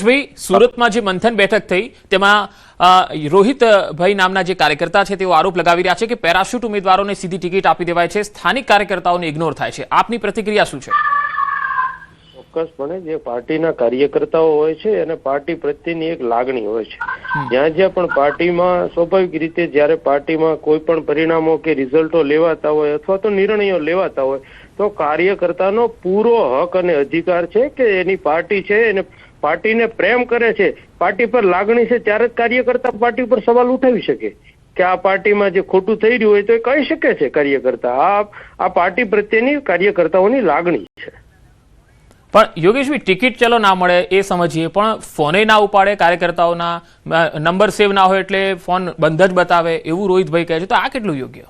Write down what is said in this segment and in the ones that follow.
ભાઈ, સુરતમાં જે મંથન બેઠક થઈ તેમાં રોહિતભાઈ નામના જે કાર્યકર્તા છે તેઓ આરોપ લગાવી રહ્યા છે કે પેરાશૂટ ઉમેદવારોને સીધી ટિકિટ આપી દેવાય છે, સ્થાનિક કાર્યકર્તાઓને ઇગ્નોર થાય છે. આપની પ્રતિક્રિયા શું છે? ચોક્કસપણે જે પાર્ટીના કાર્યકર્તાઓ હોય છે અને પાર્ટી પ્રત્યેની એક લાગણી હોય છે. જ્યાં જ્યાં પણ પાર્ટીમાં સ્વાભાવિક રીતે જ્યારે પાર્ટીમાં કોઈ પણ પરિણામો કે રિઝલ્ટો લેવાતા હોય અથવા તો નિર્ણયો લેવાતા હોય તો કાર્યકર્તાનો પૂરો હક અને અધિકાર છે કે એની પાર્ટી છે એને પાર્ટીને પ્રેમ કરે છે, પાર્ટી પર લાગણી છે, ત્યારે જ કાર્યકર્તા પાર્ટી પર સવાલ ઉઠાવી શકે કે આ પાર્ટીમાં જે ખોટું થઈ રહ્યું હોય તો એ કહી શકે છે કાર્યકર્તા. આ પાર્ટી પ્રત્યેની કાર્યકર્તાઓની લાગણી છે. પણ યોગેશભાઈ, ટિકિટ ચલો ના મળે એ સમજીએ, પણ ફોને ના ઉપાડે કાર્યકર્તાઓના, નંબર સેવ ના હોય એટલે ફોન બંધ જ બતાવે એવું રોહિતભાઈ કહે છે, તો આ કેટલું યોગ્ય?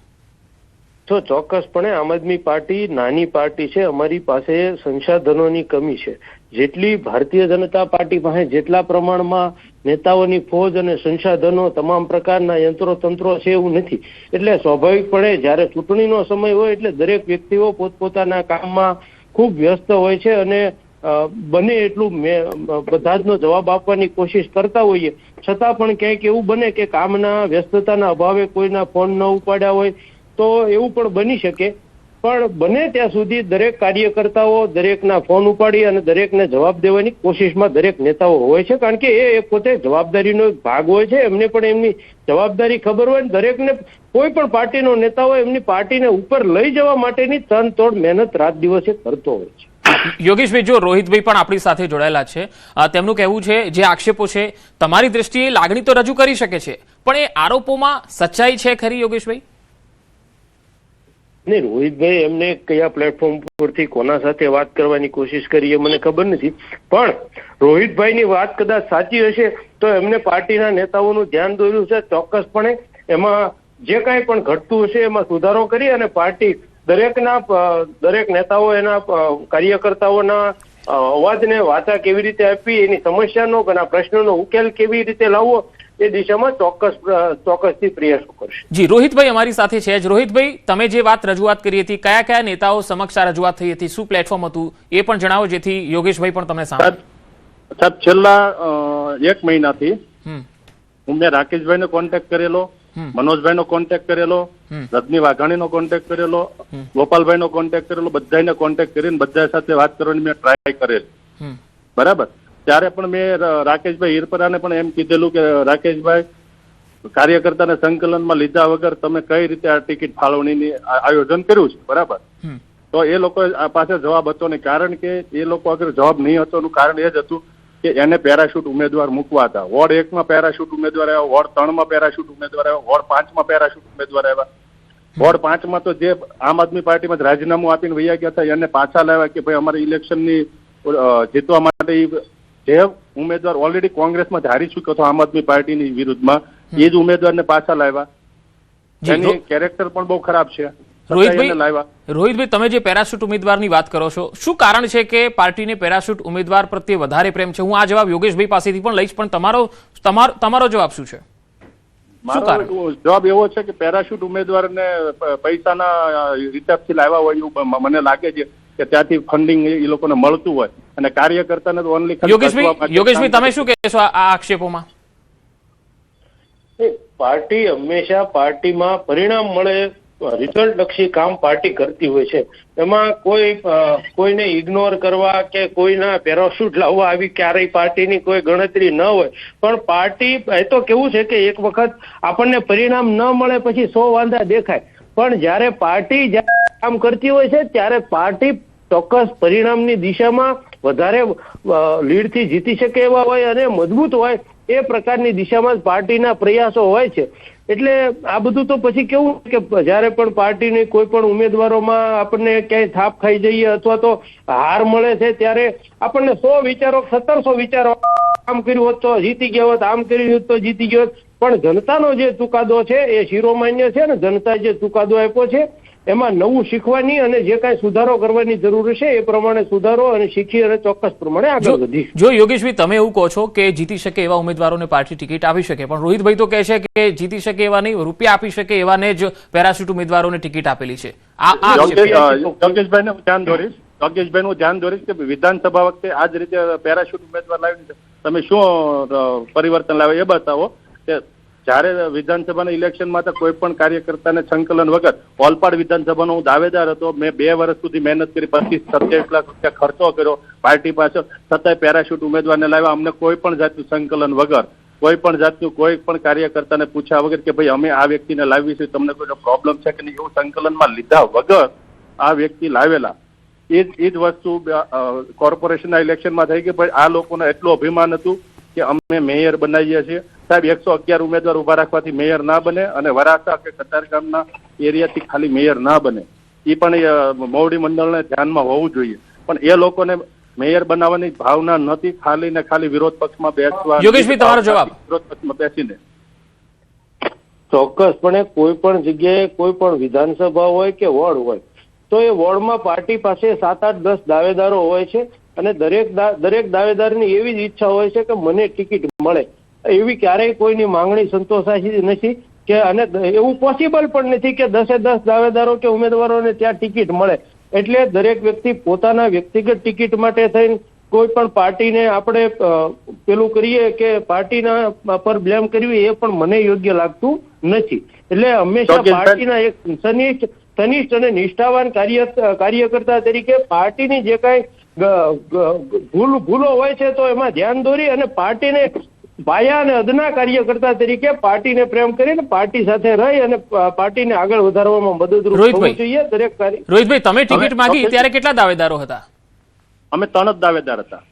તો ચોક્કસપણે આમ આદમી પાર્ટી નાની પાર્ટી છે, અમારી પાસે સંસાધનોની કમી છે. જેટલી ભારતીય જનતા પાર્ટી પાસે જેટલા પ્રમાણમાં નેતાઓની ફોજ અને સંસાધનો તમામ પ્રકારના યંત્રો તંત્રો છે એવું નથી. એટલે સ્વાભાવિકપણે જ્યારે ચૂંટણીનો સમય હોય એટલે દરેક વ્યક્તિઓ પોતપોતાના કામમાં ખૂબ વ્યસ્ત હોય છે અને બને એટલું બધા જનો જવાબ આપવાની કોશિશ કરતા હોઈએ, છતાં પણ ક્યાંક એવું બને કે કામના વ્યસ્તતાના અભાવે કોઈના ફોન ન ઉપાડ્યા હોય તો એવું પણ બની શકે. પણ બને ત્યાં સુધી દરેક કાર્યકર્તાઓ દરેકના ફોન ઉપાડી અને દરેકને જવાબ દેવાની કોશિશમાં દરેક નેતાઓ હોય છે, કારણ કે એ પોતે જવાબદારીનો એક ભાગ હોય છે. એમને પણ એમની જવાબદારી ખબર હોય. દરેકને કોઈ પણ પાર્ટીનો નેતા હોય એમની પાર્ટીને ઉપર લઈ જવા માટેની તનતોડ મહેનત રાત દિવસે કરતો હોય છે. યોગેશભાઈ, જો રોહિતભાઈ પણ આપણી સાથે જોડાયેલા છે, તેમનું કહેવું છે જે આક્ષેપો છે તમારી દ્રષ્ટિએ લાગણી તો રજૂ કરી શકે છે, પણ એ આરોપોમાં સચ્ચાઈ છે ખરી યોગેશભાઈ? નહીં, રોહિતભાઈ એમને કયા પ્લેટફોર્મ પરથી કોના સાથે વાત કરવાની કોશિશ કરી એ મને ખબર નથી, પણ રોહિતભાઈની વાત કદાચ સાચી હશે તો એમને પાર્ટીના નેતાઓનું ધ્યાન દોર્યું છે. ચોક્કસપણે એમાં જે કાંઈ પણ ઘટતું હશે એમાં સુધારો કરી અને પાર્ટી દરેક નેતાઓ એના કાર્યકર્તાઓના અવાજને વાચા કેવી રીતે આપવી, એની સમસ્યાનો અને પ્રશ્નોનો ઉકેલ કેવી રીતે લાવવો એ દિશામાં ચોક્કસથી પ્રયાસો કરશે. જી, રોહિતભાઈ અમારી સાથે છે જ. રોહિતભાઈ, તમે જે રજૂઆત કરી હતી, કયા કયા નેતાઓ સમક્ષ આ રજૂઆત થઈ હતી, શું પ્લેટફોર્મ હતું એ પણ જણાવો, જેથી યોગેશભાઈ પણ તમને સાંભળે. સાહેબ, છેલ્લા 1 મહિનાથી મેં રાકેશભાઈનો કોન્ટેક્ટ કરેલો, મનોજભાઈનો કોન્ટેક્ટ કરેલો, રજની વાઘાણીનો કોન્ટેક્ટ કરેલો, ગોપાલભાઈનો કોન્ટેક્ટ કરેલો, બધાને કોન્ટેક્ટ કરીને બધા સાથે વાત કરવાની મેં ટ્રાય કરેલી. બરાબર. ત્યારે પણ મેં રાકેશભાઈ હિરપરાને પણ એમ કીધેલું કે રાકેશભાઈ, કાર્યકર્તાને સંકલનમાં લીધા વગર તમે કઈ રીતે આ ટિકિટ ફાળવણીની આયોજન કર્યું છે. બરાબર. તો એ લોકો પાસે જવાબ હતો નહીં, કારણ કે એ લોકો અગર જવાબ નહીં હતો એનું કારણ એ જ હતું કે એને પેરાશૂટ ઉમેદવાર મૂકવા હતા. વોર્ડ 1માં પેરાશૂટ ઉમેદવાર આવ્યા, વોર્ડ 3માં પેરાશૂટ ઉમેદવાર આવ્યા, વોર્ડ 5માં પેરાશૂટ ઉમેદવાર આવ્યા. વોર્ડ 5માં તો જે આમ આદમી પાર્ટીમાં રાજીનામું આપીને વૈયા ગયા હતા એને પાછા લાવ્યા કે ભાઈ અમારે ઇલેક્શનની જીતવા માટે જે ઉમેદવાર ઓલરેડી કોંગ્રેસમાં હારી ચૂક્યો હતો આમ આદમી પાર્ટીની વિરુદ્ધમાં, એ જ ઉમેદવારને પાછા લાવ્યા. એની કેરેક્ટર પણ બહુ ખરાબ છે. રોહિતભાઈ, તમે જે પેરાશૂટ ઉમેદવારની વાત કરો છો, શું કારણ છે કે પાર્ટીને પેરાશૂટ ઉમેદવાર પ્રત્યે વધારે પ્રેમ છે? હું આ જવાબ યોગેશભાઈ પાસેથી પણ લઈશ, પણ તમારો જવાબ શું છે? મારો જવાબ એવો છે કે પેરાશૂટ ઉમેદવારને પૈસાના રિચાર્જથી લાવ્યા હોય એવું મને લાગે છે કે ત્યાંથી ફંડિંગ એ લોકોને મળતું હોય અને કાર્યકર્તાને તો ઓનલી. યોગેશભાઈ, તમે શું કહેશો આ આક્ષેપોમાં? પાર્ટી હંમેશા પાર્ટીમાં પરિણામ મળે રિઝલ્ટ લક્ષી કામ પાર્ટી કરતી હોય છે. એમાં કોઈને ઇગ્નોર કરવા કે કોઈના પેરાશૂટ લાવવા આવી ક્યારેય પાર્ટીની કોઈ ગણતરી ન હોય. પણ પાર્ટી એ તો કેવું છે કે એક વખત આપણને પરિણામ ન મળે પછી 100 વાંધા દેખાય, પણ જ્યારે પાર્ટી કામ કરતી હોય છે ત્યારે પાર્ટી ચોક્કસ પરિણામની દિશામાં વધારે લીડથી જીતી શકે એવા હોય અને મજબૂત હોય એ પ્રકારની દિશામાં પાર્ટીના પ્રયાસો હોય છે. એટલે આ બધું તો પછી કેવું કે જ્યારે પણ પાર્ટીની કોઈ પણ ઉમેદવારોમાં આપણને ક્યાંય થાપ ખાઈ જઈએ અથવા તો હાર મળે છે ત્યારે આપણને 100 વિચારો 1700 વિચારો, આમ કર્યું હોત તો જીતી ગયા હોત, આમ કર્યું હોત તો જીતી ગયો હોત. પણ જનતાનો જે ચુકાદો છે એ શિરોમાન્ય છે ને જનતા જે ચુકાદો આપ્યો છે એમાં નવું શીખવાની અને જે કાંઈ સુધારો કરવાની જરૂર છે એ પ્રમાણે સુધારો અને શીખી અને ચોક્કસ પ્રમાણે આગળ વધી. જો યોગેશભાઈ, તમે એવું કહો છો કે જીતી શકે એવા ઉમેદવારોને પાર્ટી ટિકિટ આપી શકે, પણ રોહિતભાઈ તો કહે છે કે જીતી શકે એવા નહીં, રૂપિયા આપી શકે એવાને જ પેરાશૂટ ઉમેદવારોને ટિકિટ આપેલી છે. યોગેશભાઈને હું ધ્યાન દોરીશ કે વિધાનસભા વખતે આ જ રીતે પેરાશૂટ ઉમેદવાર લાવી તમે શું પરિવર્તન લાવે એ બતાવો. કે જયારે વિધાનસભાના ઇલેક્શનમાં તો કોઈ પણ કાર્યકર્તાને સંકલન વગર ઓલપાડ વિધાનસભાનો હું દાવેદાર હતો. મેં 2 વર્ષ સુધી મહેનત કરી, 25-27 લાખ રૂપિયા ખર્ચો કર્યો પાર્ટી પાછળ, છતાંય પેરાશૂટ ઉમેદવારને લાવ્યા. અમને કોઈ પણ જાતનું સંકલન વગર, કોઈ પણ જાતનું કોઈ પણ કાર્યકર્તાને પૂછ્યા વગર કે ભાઈ અમે આ વ્યક્તિને લાવી છે, તમને કોઈ પ્રોબ્લેમ છે કે નહીં, એવું સંકલનમાં લીધા વગર આ વ્યક્તિ લાવેલા. એ જ વસ્તુ કોર્પોરેશનના ઇલેક્શનમાં થઈ કે ભાઈ આ લોકોને એટલું અભિમાન હતું કે અમે મેયર બનાવીએ છીએ. સાહેબ 111 ઉમેદવાર ઉભા રાખવાથી મેયર ના બને, અને વરાછા કે કતારગામના એરિયાથી ખાલી મેયર ના બને. એ પણ મોવડી મંડળને ધ્યાનમાં હોવું જોઈએ. પણ એ લોકોને મેયર બનાવવાની ભાવના નથી, ખાલી ને ખાલી વિરોધ પક્ષમાં બેસવા. યોગેશભાઈ, તમારો જવાબ. વિરોધ પક્ષમાં બેસીને ચોક્કસપણે કોઈ પણ જગ્યાએ કોઈ પણ વિધાનસભા હોય કે વોર્ડ હોય તો એ વોર્ડમાં પાર્ટી પાસે 7-8-10 દાવેદારો હોય છે, અને દરેક દાવેદારની એવી જ ઈચ્છા હોય છે કે મને ટિકિટ મળે. એવી ક્યારેય કોઈની માંગણી સંતોષાતી નથી કે, અને એવું પોસિબલ પણ નથી કે 10-10 દાવેદારો કે ઉમેદવારોને ત્યાં ટિકિટ મળે. એટલે દરેક વ્યક્તિ પોતાના વ્યક્તિગત ટિકિટ માટે થઈને કોઈ પણ પાર્ટીને આપણે પેલું કરીએ કે પાર્ટીના પર બ્લેમ કરવી, એ પણ મને યોગ્ય લાગતું નથી. એટલે હંમેશા પાર્ટીના એક તનિષ્ઠ અને નિષ્ઠાવાન કાર્યકર્તા તરીકે પાર્ટીની જે કાંઈ ભૂલો હોય છે તો એમાં ધ્યાન દોરી અને પાર્ટીને બાયા અને અદના કાર્યકર્તા તરીકે પાર્ટીને પ્રેમ કરીને પાર્ટી સાથે રહી અને પાર્ટીને આગળ વધારવામાં મદદરૂપ થવું જોઈએ દરેક કાર્ય. રોહિતભાઈ, તમે ટિકિટ માંગી ત્યારે કેટલા દાવેદારો હતા? અમે 3 જ દાવેદાર હતા.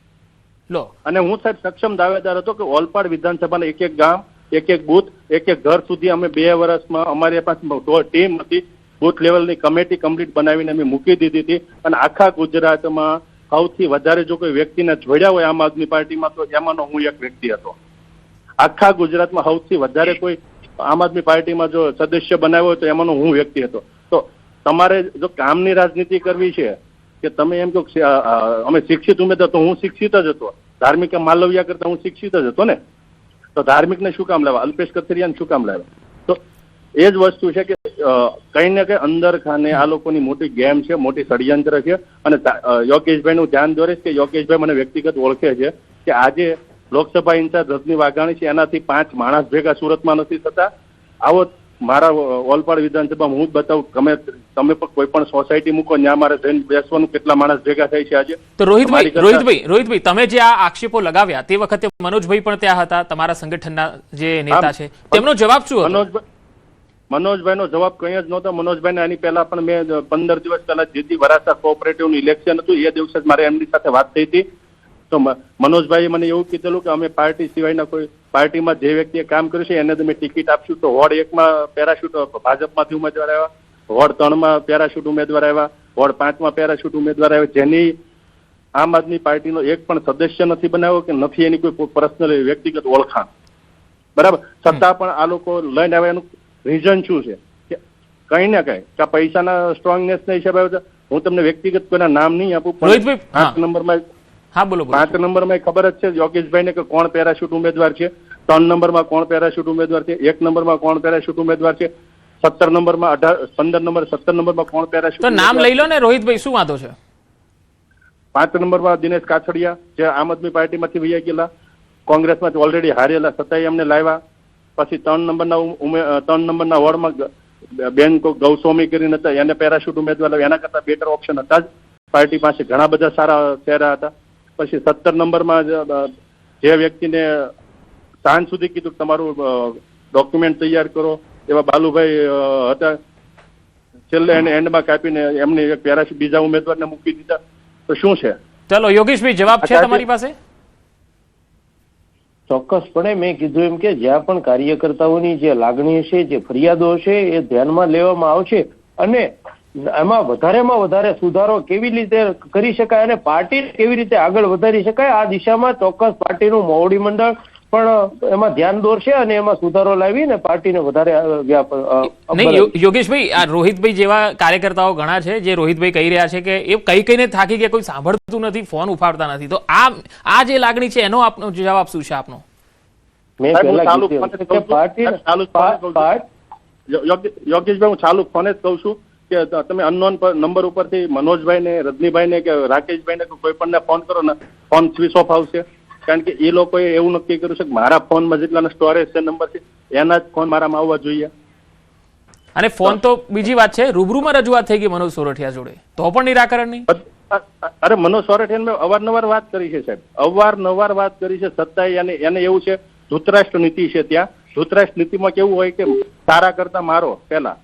લો, અને હું સાહેબ સક્ષમ દાવેદાર હતો કે ઓલપાડ વિધાનસભાના એક ગામ, એક બૂથ, એક ઘર સુધી અમે 2 વર્ષમાં અમારી પાસે ટીમ હતી. બૂથ લેવલની કમિટી કમ્પ્લીટ બનાવીને અમે મૂકી દીધી હતી. અને આખા ગુજરાતમાં સૌથી વધારે જો કોઈ વ્યક્તિને જોડ્યા હોય આમ આદમી પાર્ટીમાં તો એમાંનો હું એક વ્યક્તિ હતો. આખા ગુજરાતમાં સૌથી વધારે કોઈ આમ આદમી પાર્ટીમાં જો સદસ્ય બનાવ્યો હોય તો એમાંનો હું વ્યક્તિ હતો. તો તમારે જો કામની રાજનીતિ કરવી છે કે તમે એમ કહો અમે શિક્ષિત ઉમેદવાર, તો હું શિક્ષિત જ હતો. ધાર્મિક માલવિયા કરતા હું શિક્ષિત જ હતો ને. તો ધાર્મિકને શું કામ લાવ્યા, અલ્પેશ કથિરિયાને શું કામ લાવ્યા? તો એ જ વસ્તુ છે કે કઈ ને કઈ અંદર ખાને આ લોકોની મોટી ગેમ છે, મોટી ષડયંત્ર છે. અને યોગેશભાઈનું ધ્યાન દોરીશ કે યોગેશભાઈ મને વ્યક્તિગત ઓળખે છે કે આજે લોકસભા ઇન્ચાર્જ રજની વાઘાણી છે, એનાથી 5 માણસ ભેગા સુરતમાં નથી થતા. આવો મારા ઓલપાડ વિધાનસભામાં હું જ બતાવું, તમે પણ કોઈ પણ સોસાયટી મૂકો ત્યાં મારે જઈને બેસવાનું, કેટલા માણસ ભેગા થાય છે આજે. તો રોહિતભાઈ, તમે જે આ આક્ષેપો લગાવ્યા તે વખતે મનોજભાઈ પણ ત્યાં હતા, તમારા સંગઠનના જે નેતા છે, તેમનો જવાબ શું હતો? મનોજભાઈનો જવાબ કંઈ જ નહોતો. મનોજભાઈને આની પહેલા પણ મેં 15 દિવસ પહેલા જેથી વરાછા કોઓપરેટિવનું ઇલેક્શન હતું એ દિવસે જ મારે એમની સાથે વાત થઈ હતી. તો મનોજભાઈએ મને એવું કીધેલું કે અમે પાર્ટી સિવાયના કોઈ પાર્ટીમાં જે વ્યક્તિએ કામ કર્યું છે એને તમે ટિકિટ આપશું. તો વોર્ડ 1માં પેરાશૂટ ભાજપમાંથી ઉમેદવાર આવ્યા, વોર્ડ 3માં પેરાશૂટ ઉમેદવાર આવ્યા, વોર્ડ 5માં પેરાશૂટ ઉમેદવાર આવ્યા, જેની આમ આદમી પાર્ટીનો એક પણ સદસ્ય નથી બનાવ્યો કે નથી એની કોઈ પર્સનલ વ્યક્તિગત ઓળખાણ. બરાબર, છતાં પણ આ લોકો લઈને આવ્યા. એનું રીઝન શું છે કે કઈ ને કઈ કે પૈસાના સ્ટ્રોંગનેસ ના હિસાબે. હું તમને વ્યક્તિગત કોઈના નામ નહીં આપું, પણ 5 નંબરમાં હા બોલો. 5 નંબરમાં ખબર જ છે યોગેશભાઈને કે કોણ પેરાશૂટ ઉમેદવાર છે, 3 નંબરમાં કોણ પેરાશૂટ ઉમેદવાર છે, 1 નંબરમાં કોણ પેરાશૂટ ઉમેદવાર છે, 17 નંબરમાં 15 નંબર 17 નંબરમાં કોણ પેરાશૂટ. તો નામ લઈ લો ને રોહિતભાઈ, શું વાંધો છે? 5 નંબરમાં દિનેશ કાછડિયા, જે આમ આદમી પાર્ટીમાંથી વહી ગયેલા, કોંગ્રેસમાંથી ઓલરેડી હારેલા, છતાંય એમને લાવ્યા. પછી 3 નંબરના વોર્ડમાં બેન ગૌસ્વામી કરીને હતા, એને પેરાશૂટ ઉમેદવાર લાવ્યા. એના કરતા બેટર ઓપ્શન હતા જ પાર્ટી પાસે, ઘણા બધા સારા ચહેરા હતા. પછી 17 નંબરમાં જે વ્યક્તિને સાંજ સુધી કીધું તમારું ડોક્યુમેન્ટ તૈયાર કરો એવા બાલુભાઈ હતા, છેલ્લે એને એન્ડમાં કાપીને એમની એક પેરાશૂટ બીજા ઉમેદવારને મૂકી દીધા. તો શું છે? ચાલો યોગેશભાઈ, જવાબ છે તમારી પાસે? ચોક્કસપણે મેં કીધું એમ કે જ્યાં પણ કાર્યકર્તાઓની જે લાગણી છે, જે ફરિયાદો છે એ ધ્યાનમાં લેવામાં આવશે અને એમાં વધારેમાં વધારે સુધારો કેવી રીતે કરી શકાય અને પાર્ટી કેવી રીતે આગળ વધારી શકાય આ દિશામાં ચોક્કસ પાર્ટીનું મોવડી મંડળ પણ એમાં ધ્યાન દોરશે અને એમાં સુધારો લાવીને પાર્ટીને વધારે યોગેશભાઈ, આ રોહિતભાઈ જેવા કાર્યકર્તાઓ ઘણા છે જે રોહિતભાઈ કહી રહ્યા છે કે એ કઈને થાકી ગયા, કોઈ સાંભળતું નથી, ફોન ઉપાડતા નથી. તો આ જે લાગણી છે એનો આપનો જવાબ શું છે આપનો? મેં પહેલા કીધું કે પાર્ટી યોગેશભાઈ, હું ચાલુ ફોને જ કહું છું કે તમે અનનોન નંબર ઉપરથી મનોજભાઈ ને, રજનીભાઈ ને કે રાકેશભાઈ ને કોઈ પણ ફોન કરો ને, ફોન સ્વિચ ઓફ આવશે. કારણ કે એ લોકોએ એવું નક્કી કર્યું છે કે મારા ફોનમાં જેટલા સ્ટોરેજ છે નંબર છે એના જ ફોન મારામાં આવવા જોઈએ. અને ફોન તો બીજી વાત છે, રૂબરૂમાં રજૂઆત થઈ ગઈ મનોજ સોરઠિયા જોડે, તો પણ નિરાકરણ નહીં. અરે મનોજ સોરઠિયાને મેં અવારનવાર વાત કરી છે સાહેબ, અવારનવાર વાત કરી છે, છતાંય એને એવું છે ધૃતરાષ્ટ્ર નીતિ છે. ત્યાં ધૃતરાષ્ટ્ર નીતિમાં કેવું હોય કે સારા કરતા મારો પહેલા,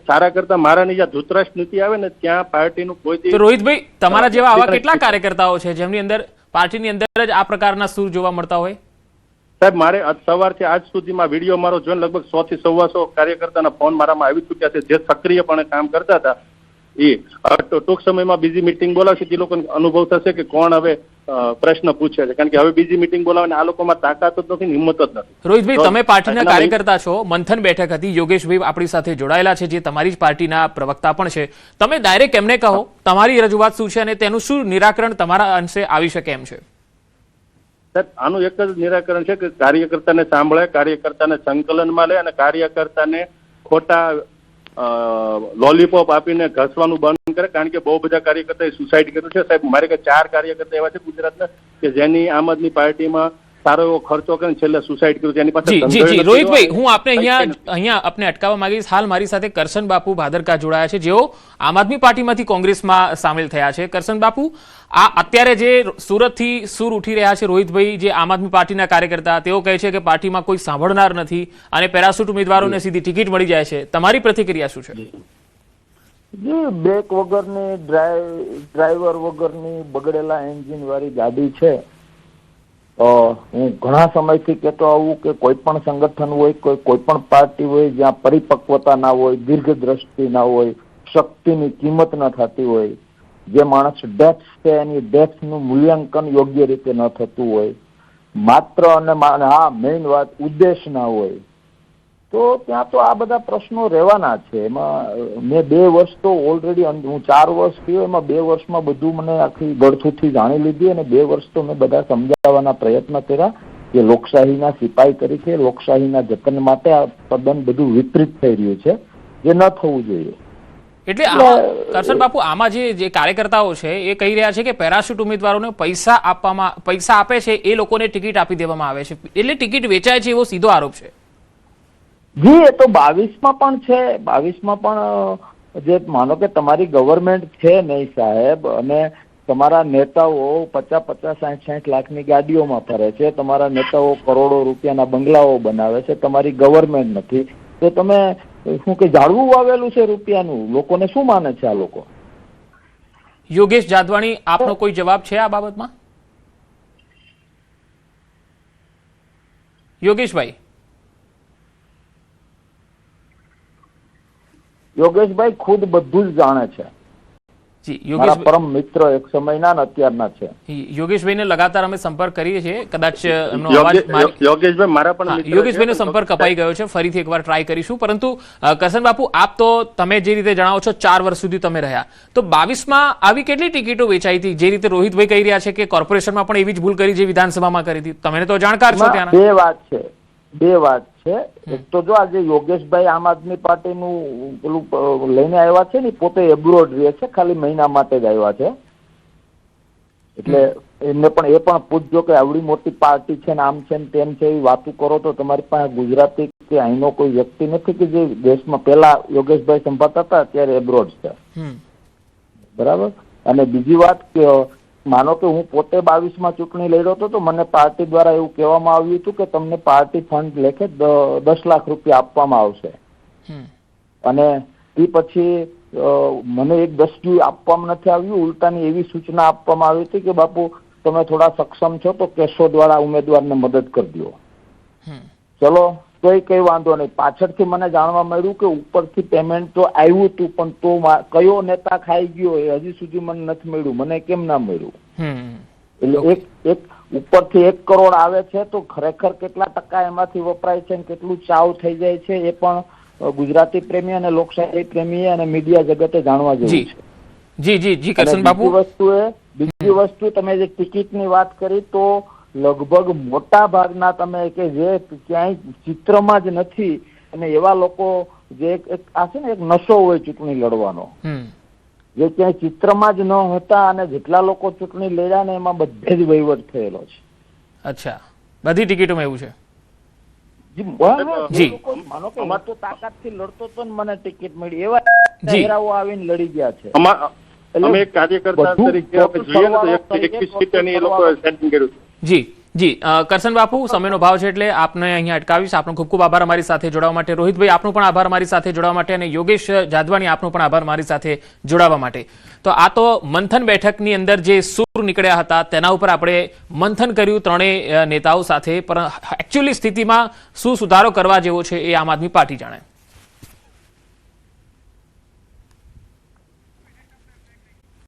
સારા કરતા મારાની જ્યાં ધૃતરાષ્ટ્ર નીતિ આવે ને ત્યાં પાર્ટીનું કોઈ. તો રોહિતભાઈ, તમારા જેવા આવા કેટલા કાર્યકર્તાઓ છે જેમની અંદર પાર્ટીની અંદર જ આ પ્રકારના સૂર જોવા મળતા હોય? સાહેબ મારે સવારથી આજ સુધીમાં વિડીયો મારો જોઈને લગભગ 100 થી 125 કાર્યકર્તાના ફોન મારામાં આવી ચુક્યા છે, જે સક્રિયપણે કામ કરતા હતા. એ ટૂંક સમયમાં બીજી મિટિંગ બોલાવશે, તે લોકોને અનુભવ થશે કે કોણ હવે પ્રશ્ન પૂછે છે, કારણ કે હવે બીજી મિટિંગ બોલાવવાની આ લોકોમાં તાકાત જ નથી, હિંમત જ નથી. રોહિતભાઈ, તમે પાર્ટીના કાર્યકર્તા છો, મંથન બેઠક હતી, યોગેશભાઈ આપણી સાથે જોડાયેલા છે, જે તમારી જ પાર્ટીના પ્રવક્તા પણ છે. તમે ડાયરેક્ટ એમને કહો તમારી રજૂઆત શું છે અને તેનું શું નિરાકરણ તમારા અંશે આવી શકે એમ છે? સાહેબ આનું એક જ નિરાકરણ છે કે કાર્યકર્તાને સાંભળે, કાર્યકર્તાને સંકલનમાં લે અને કાર્યકર્તાને ખોટા લોલીપોપ આપીને ઘસવાનું બંધ કરે. કારણ કે બહુ બધા કાર્યકર્તાએ સુસાઇડ કર્યું છે સાહેબ. મારે 4 કાર્યકર્તા એવા છે ગુજરાતના કે જેની આમ આદમી પાર્ટીમાં સારો એવો ખર્ચો કરીને છેલ્લે સુસાઇડ કર્યું છે. એની પાસે રોહિતભાઈ, હું આપને અહીંયા આપને અટકાવવા માંગીશ. હાલ મારી સાથે કરશન બાપુ ભાદરકા જોડાયા છે, જેઓ આમ આદમી પાર્ટીમાંથી કોંગ્રેસમાં સામેલ થયા છે. કરશન બાપુ, આ અત્યારે જે સુરતથી સૂર ઉઠી રહ્યા છે રોહિતભાઈ, જે આમ આદમી પાર્ટીના કાર્યકર્તા, તેઓ કહે છે કે પાર્ટીમાં કોઈ સાંભળનાર નથી અને પેરાશૂટ ઉમેદવારોને સીધી ટિકિટ મળી જાય છે. તમારી પ્રતિક્રિયા શું છે? બ્રેક વગરની, ડ્રાઈવર વગરની બગડેલા એન્જિન વાળી ગાડી છે. હું ઘણા સમયથી કહેતો આવું કે કોઈ પણ સંગઠન હોય, કોઈ પણ પાર્ટી હોય, જ્યાં પરિપક્વતા ના હોય, દીર્ઘ દ્રષ્ટિ ના હોય, શક્તિની કિંમત ન થતી હોય, જે માણસ ડેપ્થ છે એની ડેપ્થનું મૂલ્યાંકન યોગ્ય રીતે ન થતું હોય, માત્ર અને મેઇન વાત ઉદ્દેશ ના હોય, તો ત્યાં તો આ બધા પ્રશ્નો રહેવાના છે. એમાં મેં 2 વર્ષ તો ઓલરેડી, હું 4 વર્ષ થયો, એમાં 2 વર્ષમાં બધું મને આખી ગળથુથી જાણી લીધી અને 2 વર્ષ તો મેં બધા સમજાવવાના પ્રયત્ન કર્યા કે લોકશાહીના સિપાહી તરીકે, લોકશાહીના જતન માટે આ તદ્દન બધું વિપરીત થઈ રહ્યું છે, જે ન થવું જોઈએ. એટલે કરશન બાપુ, આમાં જે કાર્યકર્તાઓ છે એ કહી રહ્યા છે કે પેરાશૂટ ઉમેદવારોને પૈસા આપે છે, એ લોકોને ટિકિટ આપી દેવામાં આવે છે, એટલે ટિકિટ વેચાય છે, એવો સીધો આરોપ છે. જી, એ તો 22માં પણ છે. 22માં પણ જે માનો કે તમારી ગવર્મેન્ટ છે નહીં સાહેબ, અને તમારા નેતાઓ 50-50, 60-60 લાખની ગાડીઓમાં ફરે છે, તમારા નેતાઓ કરોડો રૂપિયાના બંગલાઓ બનાવે છે, તમારી ગવર્મેન્ટ નથી, તો તમે શું કે ઝાડવું વાવેલું છે રૂપિયાનું? લોકોને શું માને છે આ લોકો? યોગેશ જાદવાણી, આપનો કોઈ જવાબ છે આ બાબતમાં? યોગેશભાઈ? યોગેશભાઈ ખુદ બધું જ જાણે છે. મારા પરમ મિત્ર એક સમયના ને અત્યારના છે. યોગેશભાઈને લગાતાર અમે સંપર્ક કરીએ છીએ, કદાચ એમનો અવાજ યોગેશભાઈનો સંપર્ક કપાઈ ગયો છે, ફરીથી એકવાર ટ્રાય કરીશું. પરંતુ કરશન બાપુ, આપ તો તમે જે રીતે જણાવો છો 4 વર્ષ સુધી તમે રહ્યા, તો 22માં આવી કેટલી ટિકિટો વેચાઈ હતી? જે રીતે રોહિતભાઈ કહી રહ્યા છે કે કોર્પોરેશનમાં પણ એવી જ ભૂલ કરી જે વિધાનસભામાં કરી હતી. તમે તો જાણકાર છો ત્યાંના. 2 વાત છે. એક તો જો આજે યોગેશભાઈ આમ આદમી પાર્ટીનું પેલું લઈને આવ્યા છે ને, પોતે એબ્રોડ રહે છે, ખાલી મહિના માટે જ આવ્યા છે. એટલે એમને પણ એ પણ પૂછજો કે આવડી મોટી પાર્ટી છે ને આમ છે ને તેમ છે, એવી વાતો કરો તો તમારી પાસે ગુજરાતી કે અહીંનો કોઈ વ્યક્તિ નથી કે જે દેશમાં પેલા યોગેશભાઈ સંભાળતા હતા, અત્યારે એબ્રોડ છે. બરાબર. અને બીજી વાત કે માનો કે હું પોતે 22માં ચૂંટણી લડ્યો હતો, તો મને પાર્ટી દ્વારા એવું કહેવામાં આવ્યું હતું કે તમને પાર્ટી ફંડ લેખે 10 લાખ રૂપિયા આપવામાં આવશે, અને એ પછી મને 1 દસજું આપવામાં નથી આવ્યું. ઉલટાની એવી સૂચના આપવામાં આવી હતી કે બાપુ તમે થોડા સક્ષમ છો તો કેશોદ વાળા ઉમેદવારને મદદ કરી દો. ચલો, તોય કઈ વાંધો નહીં. પાછળથી મને જાણવા મળ્યું કે ઉપરથી પેમેન્ટ તો આવ્યું હતું, પણ તો કયો નેતા ખાઈ ગયો એ હજી સુધી મને નથી મળ્યું. મને કેમ ના મળ્યું? એટલે એક ઉપરથી 1 કરોડ આવે છે, તો ખરેખર કેટલા ટકા એમાંથી વપરાય છે, કેટલું ચાવ થઈ જાય છે, એ પણ ગુજરાતી પ્રેમી અને લોકશાહી પ્રેમી અને મીડિયા જગતે જાણવા જેવું છે. જી કરશન બાપુ, બીજી વસ્તુ તમે જે ટિકિટની વાત કરી, તો લગભગ મોટા ભાગના તમે કે જે ક્યાંય ચિત્રમાં જ નથી, અને એવા લોકો જે આ છે ને એક નશો હોય ચૂંટણી લડવાનો, જે ક્યાંય ચિત્રમાં જ ન હતા, અને જેટલા લોકો ચૂંટણી લડ્યા ને એમાં બધે જ વહીવટ થયેલો છે. અચ્છા, બધી ટિકિટોમાં એવું છે. જી, બરાબર. જી. એ લોકો માનો કે હું તો તાકાતથી લડતો હતો ને મને ટિકિટ મળી, એવા જી. ચહેરાઓ આવીને લડી ગયા છે. અમે એક કાર્યકર્તા બધું તરીકે આપણે જોઈએ ને તો 21 સીટની એ લોકો સેટિંગ કર્યું છે. જી જી કરશન બાપુ, સમયનો ભાવ છે એટલે આપને અહીંયા અટકાવીશ. આપનો ખૂબ ખૂબ આભાર અમારી સાથે જોડાવા માટે. રોહિતભાઈ, આપનો પણ આભાર મારી સાથે જોડાવા માટે, અને યોગેશ જાદવાણી, આપનો પણ આભાર મારી સાથે જોડાવા માટે. તો આ તો મંથન બેઠકની અંદર જે સૂર નીકળ્યા હતા તેના ઉપર આપણે મંથન કર્યું ત્રણેય નેતાઓ સાથે, પણ એકચ્યુઅલી સ્થિતિમાં શું સુધારો કરવા જેવો છે એ આમ આદમી પાર્ટી જાણે.